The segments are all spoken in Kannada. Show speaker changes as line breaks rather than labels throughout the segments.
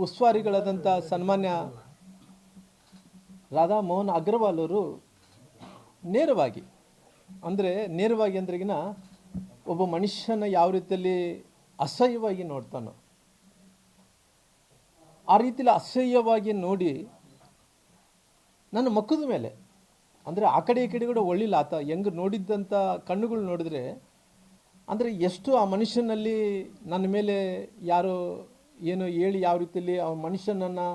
ಉಸ್ತುವಾರಿಗಳಾದಂಥ ಸನ್ಮಾನ್ಯ ರಾಧಾ ಮೋಹನ್ ಅಗ್ರವಾಲ್ ಅವರು ನೇರವಾಗಿ ಅಂದ್ರೆಗಿನ ಒಬ್ಬ ಮನುಷ್ಯನ ಯಾವ ರೀತಿಯಲ್ಲಿ ಅಸಹ್ಯವಾಗಿ ನೋಡ್ತಾನೋ ಆ ರೀತಿಯಲ್ಲಿ ಅಸಹ್ಯವಾಗಿ ನೋಡಿ ನನ್ನ ಮುಖದ ಮೇಲೆ ಅಂದರೆ ಆ ಕಡೆ ಈ ಕಡೆ ಕೂಡ ಒಳ್ಳಿಲ್ಲ ಆತ ಹೆಂಗೆ ನೋಡಿದ್ದಂಥ ಕಣ್ಣುಗಳು ನೋಡಿದ್ರೆ ಅಂದರೆ ಎಷ್ಟು ಆ ಮನುಷ್ಯನಲ್ಲಿ ನನ್ನ ಮೇಲೆ ಯಾರೋ ಏನೋ ಹೇಳಿ ಯಾವ ರೀತಿಯಲ್ಲಿ ಆ ಮನುಷ್ಯನನ್ನು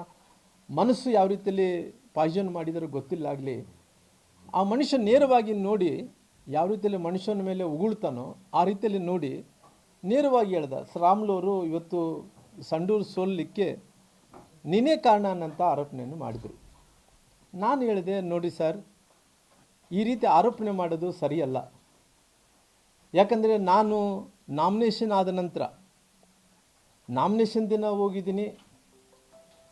ಮನಸ್ಸು ಯಾವ ರೀತಿಯಲ್ಲಿ ಪಾಯ್ಸನ್ ಮಾಡಿದರೂ ಗೊತ್ತಿಲ್ಲ ಆಗಲಿ ಆ ಮನುಷ್ಯ ನೇರವಾಗಿ ನೋಡಿ ಯಾವ ರೀತಿಯಲ್ಲಿ ಮನುಷ್ಯನ ಮೇಲೆ ಉಗುಳ್ತಾನೋ ಆ ರೀತಿಯಲ್ಲಿ ನೋಡಿ ನೇರವಾಗಿ ಹೇಳ್ದ ರಾಮುಲವರು ಇವತ್ತು ಸಂಡೂರು ಸೋಲಲಿಕ್ಕೆ ನೀನೇ ಕಾರಣ ಅನ್ನಂಥ ಆರೋಪಣೆಯನ್ನು ಮಾಡಿದರು. ನಾನು ಹೇಳಿದೆ, ನೋಡಿ ಸರ್, ಈ ರೀತಿ ಆರೋಪಣೆ ಮಾಡೋದು ಸರಿಯಲ್ಲ. ಯಾಕಂದರೆ ನಾನು ನಾಮಿನೇಷನ್ ಆದ ನಂತರ ನಾಮಿನೇಷನ್ ದಿನ ಹೋಗಿದ್ದೀನಿ,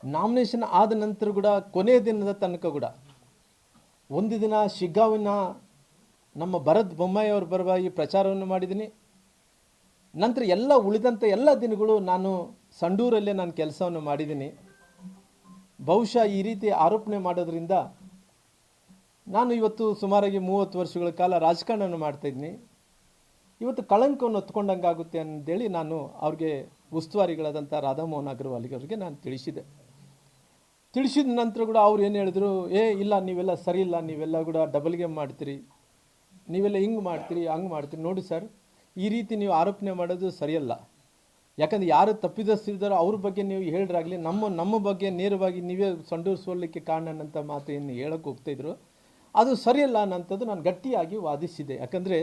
ನಾಮಿನೇಷನ್ ಆದ ನಂತರ ಕೂಡ ಕೊನೆಯ ದಿನದ ತನಕ ಕೂಡ ಒಂದು ದಿನ ಶಿಗ್ಗಾವಿನ ನಮ್ಮ ಭರತ್ ಬೊಮ್ಮಾಯಿ ಅವ್ರ ಪರವಾಗಿ ಪ್ರಚಾರವನ್ನು ಮಾಡಿದ್ದೀನಿ. ನಂತರ ಎಲ್ಲ ಉಳಿದಂಥ ಎಲ್ಲ ದಿನಗಳು ನಾನು ಸಂಡೂರಲ್ಲೇ ನಾನು ಕೆಲಸವನ್ನು ಮಾಡಿದ್ದೀನಿ. ಬಹುಶಃ ಈ ರೀತಿ ಆರೋಪಣೆ ಮಾಡೋದ್ರಿಂದ ನಾನು ಇವತ್ತು ಸುಮಾರಾಗಿ 30 ವರ್ಷಗಳ ಕಾಲ ರಾಜಕಾರಣವನ್ನು ಮಾಡ್ತಾಯಿದ್ದೀನಿ. ಇವತ್ತು ಕಳಂಕವನ್ನು ಹೊತ್ಕೊಂಡಂಗಾಗುತ್ತೆ ಅಂತೇಳಿ ನಾನು ಅವ್ರಿಗೆ ಉಸ್ತುವಾರಿಗಳಾದಂಥ ರಾಧಾ ಮೋಹನ್ ಅಗ್ರವಾಲ್ ಅವರಿಗೆ ನಾನು ತಿಳಿಸಿದ ನಂತರ ಕೂಡ ಅವ್ರು ಏನು ಹೇಳಿದ್ರು, ಇಲ್ಲ ನೀವೆಲ್ಲ ಸರಿ ಇಲ್ಲ, ನೀವೆಲ್ಲ ಕೂಡ ಡಬಲ್ ಗೇಮ್ ಮಾಡ್ತೀರಿ, ನೀವೆಲ್ಲ ಹಿಂಗೆ ಮಾಡ್ತೀರಿ ಹಂಗೆ ಮಾಡ್ತೀರಿ. ನೋಡಿ ಸರ್, ಈ ರೀತಿ ನೀವು ಆರೋಪಣೆ ಮಾಡೋದು ಸರಿಯಲ್ಲ. ಯಾಕಂದರೆ ಯಾರು ತಪ್ಪಿದಸ್ತಿದ್ದಾರೋ ಅವ್ರ ಬಗ್ಗೆ ನೀವು ಹೇಳಿದ್ರಾಗಲಿ, ನಮ್ಮ ಬಗ್ಗೆ ನೇರವಾಗಿ ನೀವೇ ಸಂಡೂರು ಸೋಲಲಿಕ್ಕೆ ಕಾರಣ ಅನ್ನೋಂಥ ಮಾತು ಏನು ಹೇಳೋಕ್ಕೆ ಹೋಗ್ತಾಯಿದ್ರು, ಅದು ಸರಿಯಲ್ಲ ಅನ್ನೋಂಥದ್ದು ನಾನು ಗಟ್ಟಿಯಾಗಿ ವಾದಿಸಿದೆ. ಯಾಕಂದರೆ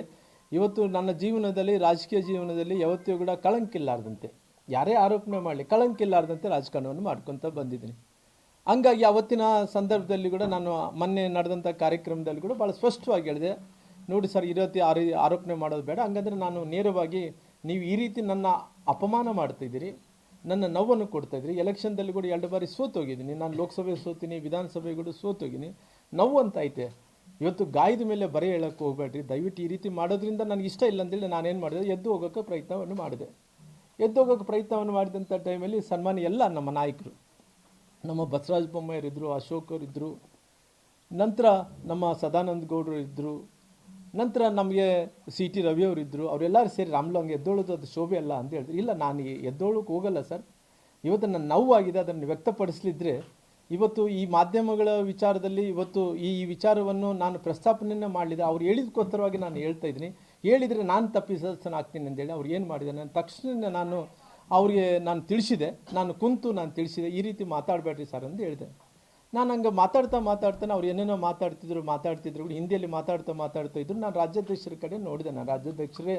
ಇವತ್ತು ನನ್ನ ಜೀವನದಲ್ಲಿ, ರಾಜಕೀಯ ಜೀವನದಲ್ಲಿ ಯಾವತ್ತೂ ಕೂಡ ಕಳಂಕಿಲ್ಲಾರ್ದಂತೆ, ಯಾರೇ ಆರೋಪಣೆ ಮಾಡಲಿ ಕಳಂಕಿಲ್ಲಾರ್ದಂತೆ ರಾಜಕಾರಣವನ್ನು ಮಾಡ್ಕೊತ ಬಂದಿದ್ದೀನಿ. ಹಂಗಾಗಿ ಅವತ್ತಿನ ಸಂದರ್ಭದಲ್ಲಿ ಕೂಡ ನಾನು ಮೊನ್ನೆ ನಡೆದಂಥ ಕಾರ್ಯಕ್ರಮದಲ್ಲಿ ಕೂಡ ಭಾಳ ಸ್ಪಷ್ಟವಾಗಿ ಹೇಳಿದೆ, ನೋಡಿ ಸರ್, ಈ ರೀತಿ ಆರೋಪಣೆ ಮಾಡೋದು ಬೇಡ. ಹಂಗಂದ್ರೆ ನಾನು ನೇರವಾಗಿ ನೀವು ಈ ರೀತಿ ನನ್ನ ಅಪಮಾನ ಮಾಡ್ತಾಯಿದ್ದೀರಿ, ನನ್ನ ನೋವನ್ನು ಕೊಡ್ತಾಯಿದ್ರಿ. ಎಲೆಕ್ಷನ್ದಲ್ಲಿ ಕೂಡ 2 ಬಾರಿ ಸೋತೋಗಿದ್ದೀನಿ. ನಾನು ಲೋಕಸಭೆ ಸೋತೀನಿ, ವಿಧಾನಸಭೆ ಕೂಡ ಸೋತೋಗಿನಿ. ನೋವು ಅಂತ ಐತೆ. ಇವತ್ತು ಗಾಯದ ಮೇಲೆ ಬರೆ ಹೇಳೋಕ್ಕೆ ಹೋಗಬೇಡ್ರಿ, ದಯವಿಟ್ಟು ಈ ರೀತಿ ಮಾಡೋದ್ರಿಂದ ನನಗೆ ಇಷ್ಟ ಇಲ್ಲ ಅಂತೇಳಿ ನಾನೇನು ಮಾಡಿದೆ, ಎದ್ದು ಹೋಗೋಕ್ಕೆ ಪ್ರಯತ್ನವನ್ನು ಮಾಡಿದೆ. ಮಾಡಿದಂಥ ಟೈಮಲ್ಲಿ ಸನ್ಮಾನ್ಯ ಎಲ್ಲ ನಮ್ಮ ನಾಯಕರು, ನಮ್ಮ ಬಸವರಾಜ ಬೊಮ್ಮಾಯಿಯರಿದ್ದರು, ಅಶೋಕ್ ಅವರಿದ್ದರು, ನಂತರ ನಮ್ಮ ಸದಾನಂದ ಗೌಡರು ಇದ್ದರು, ನಂತರ ನಮಗೆ CT ರವಿ ಅವರಿದ್ದರು. ಅವರೆಲ್ಲರೂ ಸೇರಿ ರಾಮುಲು ಹಂಗೆ ಎದ್ದೋಳೋದು ಅದು ಶೋಭೆ ಅಲ್ಲ ಅಂತ ಹೇಳಿದ್ರು. ಇಲ್ಲ, ನಾನು ಎದ್ದೋಳಕ್ಕೆ ಹೋಗಲ್ಲ ಸರ್, ಇವತ್ತು ನನ್ನ ನೋವಾಗಿದೆ, ಅದನ್ನು ವ್ಯಕ್ತಪಡಿಸಲಿದ್ರೆ ಇವತ್ತು ಈ ಮಾಧ್ಯಮಗಳ ವಿಚಾರದಲ್ಲಿ ಇವತ್ತು ಈ ವಿಚಾರವನ್ನು ನಾನು ಪ್ರಸ್ತಾಪನೆಯನ್ನು ಮಾಡಲಿದೆ. ಅವ್ರು ಹೇಳಿದಕ್ಕೋಸ್ಕರವಾಗಿ ನಾನು ಹೇಳ್ತಾ ಇದ್ದೀನಿ. ಹೇಳಿದರೆ ನಾನು ತಪ್ಪಿಸಲಾಗ್ತೀನಿ ಅಂತೇಳಿ ಅವ್ರು ಏನು ಮಾಡಿದೆ, ನಾನು ತಕ್ಷಣ ಅವ್ರಿಗೆ ನಾನು ತಿಳಿಸಿದೆ, ನಾನು ತಿಳಿಸಿದೆ, ಈ ರೀತಿ ಮಾತಾಡಬೇಡ್ರಿ ಸರ್ ಅಂತ ಹೇಳಿದೆ. ನಾನು ಹಂಗೆ ಮಾತಾಡ್ತಾನೆ ಅವ್ರು ಏನೇನೋ ಮಾತಾಡ್ತಿದ್ರು ಹಿಂದಿಯಲ್ಲಿ ಮಾತಾಡ್ತಾ ಇದ್ರು. ನಾನು ರಾಜ್ಯಾಧ್ಯಕ್ಷರ ಕಡೆ ನೋಡಿದೆ. ನಾನು ರಾಜ್ಯಾಧ್ಯಕ್ಷರೇ,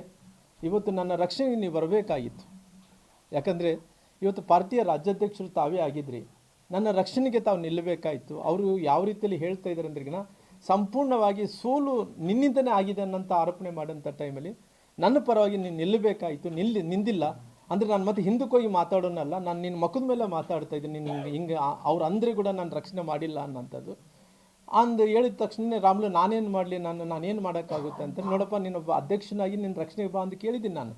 ಇವತ್ತು ನನ್ನ ರಕ್ಷಣೆಗೆ ನೀವು ಬರಬೇಕಾಗಿತ್ತು. ಯಾಕಂದರೆ ಇವತ್ತು ಪಾರ್ಟಿಯ ರಾಜ್ಯಾಧ್ಯಕ್ಷರು ತಾವೇ ಆಗಿದ್ರಿ, ನನ್ನ ರಕ್ಷಣೆಗೆ ತಾವು ನಿಲ್ಲಬೇಕಾಯಿತು. ಅವರು ಯಾವ ರೀತಿಯಲ್ಲಿ ಹೇಳ್ತಾ ಇದ್ದಾರೆ ಅಂದ್ರಿಗಿನ ಸಂಪೂರ್ಣವಾಗಿ ಸೋಲು ನಿನ್ನಿಂದನೇ ಆಗಿದೆ ಅನ್ನೋಂಥ ಆರೋಪಣೆ ಮಾಡೋಂಥ ಟೈಮಲ್ಲಿ ನನ್ನ ಪರವಾಗಿ ನೀನು ನಿಲ್ಲಬೇಕಾಯಿತು, ನಿಂದಿಲ್ಲ ಅಂದರೆ ನಾನು ಮತ್ತೆ ಹಿಂದಕ್ಕೆ ಹೋಗಿ ಮಾತಾಡೋನಲ್ಲ, ನಾನು ನಿನ್ನ ಮುಖದ ಮೇಲೆ ಮಾತಾಡ್ತಾ ಇದ್ದೀನಿ. ನಿನ್ಗೆ ಹಿಂಗೆ ಅವ್ರು ಅಂದರೆ ಕೂಡ ನಾನು ರಕ್ಷಣೆ ಮಾಡಿಲ್ಲ ಅನ್ನೋಂಥದ್ದು ಹೇಳಿದ ತಕ್ಷಣ ರಾಮುಲು ನಾನೇನು ಮಾಡಲಿ, ನಾನೇನು ಮಾಡೋಕ್ಕಾಗುತ್ತೆ ಅಂತ. ನೋಡಪ್ಪ, ನೀನೊಬ್ಬ ಅಧ್ಯಕ್ಷನಾಗಿ ನಿನ್ನ ರಕ್ಷಣೆಗೆ ಬಾ ಅಂತ ಕೇಳಿದ್ದೀನಿ ನಾನು.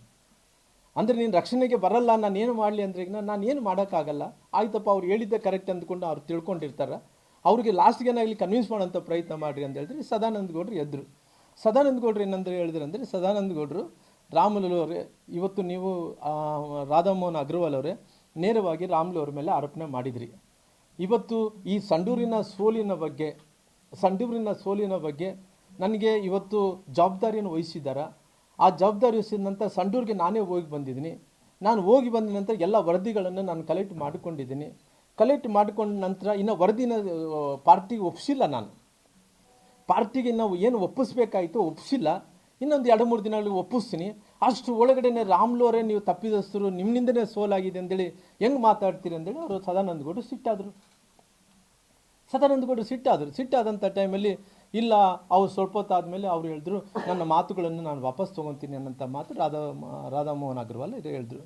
ಅಂದರೆ ನೀನು ರಕ್ಷಣೆಗೆ ಬರಲ್ಲ, ನಾನು ಏನು ಮಾಡಲಿ ಅಂದ್ರೆ ಈಗ ನಾನು ಏನು ಮಾಡೋಕ್ಕಾಗಲ್ಲ. ಆಯ್ತಪ್ಪ, ಅವ್ರು ಹೇಳಿದ್ದೆ ಕರೆಕ್ಟ್ ಅಂದ್ಕೊಂಡು ಅವ್ರು ತಿಳ್ಕೊಂಡಿರ್ತಾರೆ. ಅವ್ರಿಗೆ ಲಾಸ್ಟ್ಗೆ ಏನಾಗಲಿ ಕನ್ವಿನ್ಸ್ ಮಾಡೋಂಥ ಪ್ರಯತ್ನ ಮಾಡಿರಿ ಅಂತ ಹೇಳಿದ್ರೆ ಸದಾನಂದ ಗೌಡರು ಎದ್ರು. ಸದಾನಂದ ಗೌಡರು ಏನಂದ್ರೆ ಹೇಳಿದ್ರಂದರೆ, ಸದಾನಂದ ಗೌಡರು, ರಾಮುಲು ಅವರೇ, ಇವತ್ತು ನೀವು ರಾಧಾ ಮೋಹನ್ ಅಗ್ರವಾಲ್ ಅವರೇ ನೇರವಾಗಿ ರಾಮುಲು ಅವ್ರ ಮೇಲೆ ಆರೋಪಣೆ ಮಾಡಿದ್ರಿ. ಇವತ್ತು ಈ ಸಂಡೂರಿನ ಸೋಲಿನ ಬಗ್ಗೆ ನನಗೆ ಇವತ್ತು ಜವಾಬ್ದಾರಿಯನ್ನು ವಹಿಸಿದ್ದಾರೆ. ಆ ಜವಾಬ್ದಾರಿ ವಹಿಸಿದ ನಂತರ ಸಂಡೂರಿಗೆ ನಾನೇ ಹೋಗಿ ಬಂದಿದ್ದೀನಿ. ನಾನು ಹೋಗಿ ಬಂದ ನಂತರ ಎಲ್ಲ ವರದಿಗಳನ್ನು ನಾನು ಕಲೆಕ್ಟ್ ಮಾಡಿಕೊಂಡಿದ್ದೀನಿ. ಮಾಡಿಕೊಂಡ ನಂತರ ಇನ್ನು ವರದಿನ ಪಾರ್ಟಿಗೆ ಒಪ್ಪಿಸಿಲ್ಲ. ನಾನು ಪಾರ್ಟಿಗೆ ನಾವು ಏನು ಒಪ್ಪಿಸ್ಬೇಕಾಯಿತು ಒಪ್ಪಿಸಿಲ್ಲ. ಇನ್ನೊಂದು 2-3 ದಿನಗಳಿಗೆ ಒಪ್ಪಿಸ್ತೀನಿ. ಅಷ್ಟು ಒಳಗಡೆನೆ ರಾಮುಲು ಅವರೇ ನೀವು ತಪ್ಪಿದಸ್ತರು, ನಿಮ್ಮಿಂದನೇ ಸೋಲಾಗಿದೆ ಅಂತೇಳಿ ಹೆಂಗೆ ಮಾತಾಡ್ತೀರಿ ಅಂತೇಳಿ ಅವರು ಸದಾನಂದ ಗೌಡರು ಸಿಟ್ಟಾದರು. ಸಿಟ್ಟಾದಂಥ ಟೈಮಲ್ಲಿ ಇಲ್ಲ, ಅವ್ರು ಸ್ವಲ್ಪ ಹೊತ್ತಾದಮೇಲೆ ಅವ್ರು ಹೇಳಿದ್ರು, ನನ್ನ ಮಾತುಗಳನ್ನು ನಾನು ವಾಪಸ್ ತೊಗೊತೀನಿ ಅನ್ನೋಂಥ ಮಾತು ರಾಧಾ ಮೋಹನ್ ಅಗ್ರವಾಲ್ ಹೇಳಿದ್ರು.